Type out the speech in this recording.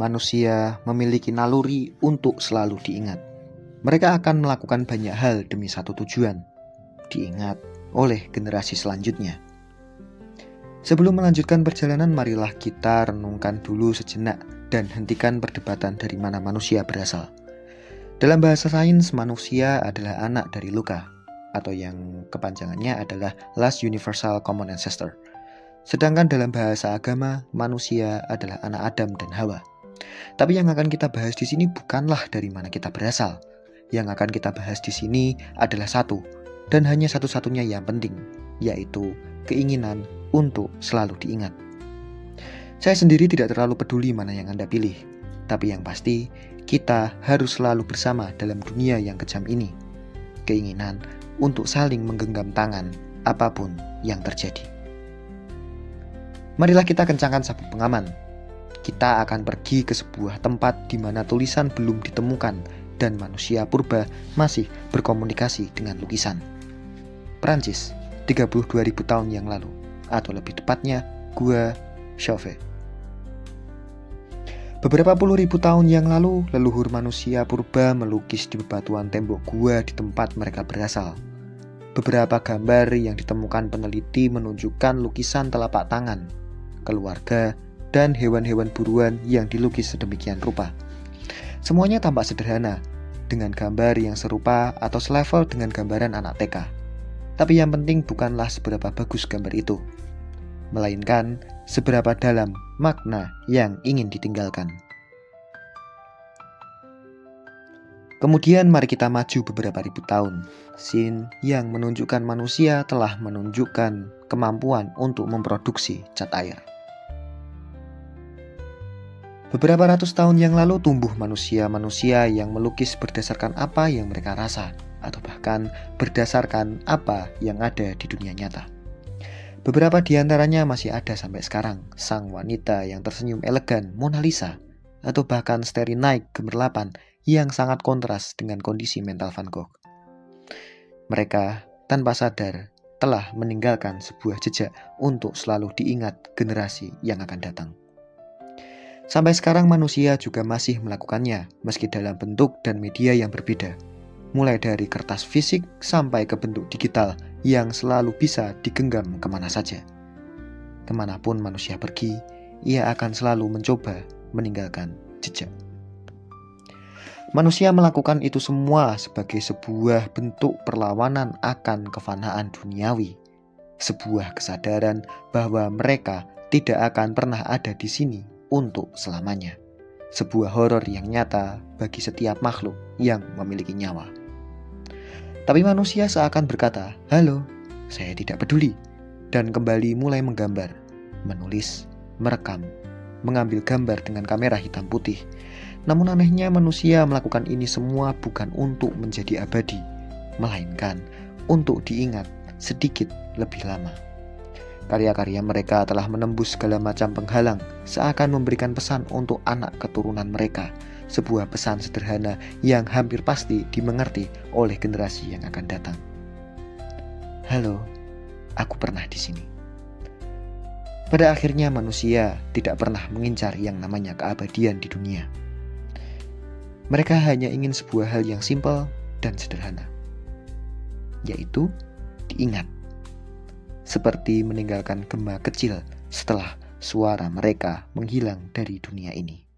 manusia memiliki naluri untuk selalu diingat. Mereka akan melakukan banyak hal demi satu tujuan, diingat oleh generasi selanjutnya. Sebelum melanjutkan perjalanan, marilah kita renungkan dulu sejenak dan hentikan perdebatan dari mana manusia berasal. Dalam bahasa sains, manusia adalah anak dari Luka, atau yang kepanjangannya adalah Last Universal Common Ancestor. Sedangkan dalam bahasa agama, manusia adalah anak Adam dan Hawa. Tapi yang akan kita bahas di sini bukanlah dari mana kita berasal. Yang akan kita bahas di sini adalah satu, dan hanya satu-satunya yang penting, yaitu keinginan untuk selalu diingat. Saya sendiri tidak terlalu peduli mana yang Anda pilih, tapi yang pasti, kita harus selalu bersama dalam dunia yang kejam ini. Keinginan untuk saling menggenggam tangan apapun yang terjadi. Marilah kita kencangkan sabuk pengaman. Kita akan pergi ke sebuah tempat di mana tulisan belum ditemukan dan manusia purba masih berkomunikasi dengan lukisan. Prancis, 32.000 tahun yang lalu, atau lebih tepatnya, Gua Chauvet. Beberapa puluh ribu tahun yang lalu, leluhur manusia purba melukis di bebatuan tembok gua di tempat mereka berasal. Beberapa gambar yang ditemukan peneliti menunjukkan lukisan telapak tangan, keluarga, dan hewan-hewan buruan yang dilukis sedemikian rupa. Semuanya tampak sederhana, dengan gambar yang serupa atau selevel dengan gambaran anak TK. Tapi yang penting bukanlah seberapa bagus gambar itu, melainkan seberapa dalam makna yang ingin ditinggalkan. Kemudian mari kita maju beberapa ribu tahun. Scene yang menunjukkan manusia telah menunjukkan kemampuan untuk memproduksi cat air. Beberapa ratus tahun yang lalu tumbuh manusia-manusia yang melukis berdasarkan apa yang mereka rasa, atau bahkan berdasarkan apa yang ada di dunia nyata. Beberapa di antaranya masih ada sampai sekarang, sang wanita yang tersenyum elegan, Mona Lisa, atau bahkan Starry Night gemerlapan yang sangat kontras dengan kondisi mental Van Gogh. Mereka tanpa sadar telah meninggalkan sebuah jejak untuk selalu diingat generasi yang akan datang. Sampai sekarang manusia juga masih melakukannya, meski dalam bentuk dan media yang berbeda. Mulai dari kertas fisik sampai ke bentuk digital yang selalu bisa digenggam kemana saja. Kemanapun manusia pergi, ia akan selalu mencoba meninggalkan jejak. Manusia melakukan itu semua sebagai sebuah bentuk perlawanan akan kefanaan duniawi. Sebuah kesadaran bahwa mereka tidak akan pernah ada di sini untuk selamanya. Sebuah horor yang nyata bagi setiap makhluk yang memiliki nyawa. Tapi manusia seakan berkata, "Halo, saya tidak peduli," dan kembali mulai menggambar, menulis, merekam, mengambil gambar dengan kamera hitam putih. Namun anehnya manusia melakukan ini semua bukan untuk menjadi abadi, melainkan untuk diingat sedikit lebih lama. Karya-karya mereka telah menembus segala macam penghalang, seakan memberikan pesan untuk anak keturunan mereka, sebuah pesan sederhana yang hampir pasti dimengerti oleh generasi yang akan datang. Halo, aku pernah di sini. Pada akhirnya manusia tidak pernah mengincar yang namanya keabadian di dunia. Mereka hanya ingin sebuah hal yang simpel dan sederhana, yaitu diingat. Seperti meninggalkan gema kecil setelah suara mereka menghilang dari dunia ini.